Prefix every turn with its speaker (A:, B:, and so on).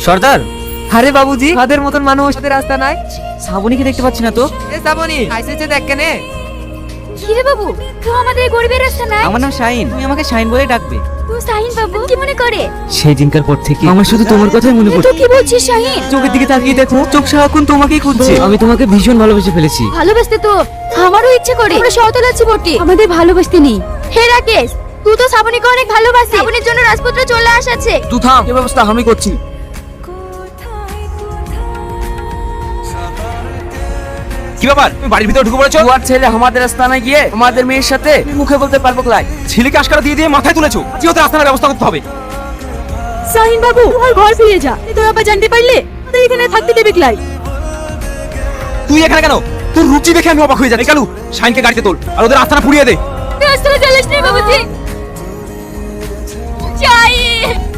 A: সর্দার।
B: আরে বাবুজি, তাদের মতন মানুষ তাদের রাস্তা নাই।
A: শ্রাবণীকে দেখতে পাচ্ছি না তো।
B: এ শ্রাবণী, আইসেছে দেখ কেনে।
C: কিরে বাবু, তুই আমাদের গরিবের রাস্তা নাই?
A: আমার নাম শাহিন, তুমি আমাকে শাহিন বলে ডাকবে।
C: তুই শাহিন বাবু কি মনে করে?
A: সেই দিনকার পর থেকে আমার শুধু তোমার কথাই মনে পড়ছে।
C: তুই কি বলছিস শাহিন?
A: চোখের দিকে তাকিয়ে দেখো, চোখ সারাক্ষণ তোমাকেই খুঁজছে। আমি তোমাকে ভীষণ ভালোবেসে ফেলেছি।
C: ভালোবাসতে তো আমারও ইচ্ছে করে। আমরা সহতল আছি বটে, আমাদের ভালোবাসতে নেই। হে রাকেশ, তুই তো শ্রাবণীকে অনেক ভালোবাসিস। শ্রাবণীর জন্য রাজপুত্র চলে আসাছে।
A: তুই থাম, এই ব্যবস্থা আমি করছি। কি ব্যাপার, তুমি বাড়ির ভিতরে ঢুকে পড়েছো? তোমার ছেলে আমাদের রাস্তায় গিয়ে আমাদের মেয়ের সাথে মুখে বলতে পারবো লাই। ছেলেকে আশকারা দিয়ে দিয়ে মাথায় তুলেছো। জিওতে আস্তানার ব্যবস্থা করতে হবে।
C: শাহিন বাবু, তোমার ঘর ফিরে যা। তোর আবার জানতে পারলে আমাদের এখানে থাকতে দেবে ক্লাই।
A: তুই এখানে কেন? তোর রুচি দেখে আমি অবাক হয়ে যাই। কালু, শাহিনকে গাড়িতে তোল আর ওদের আস্তানা পুড়িয়ে দে।
C: তুই আসতে চালিস না বাবুজি। শাহিন।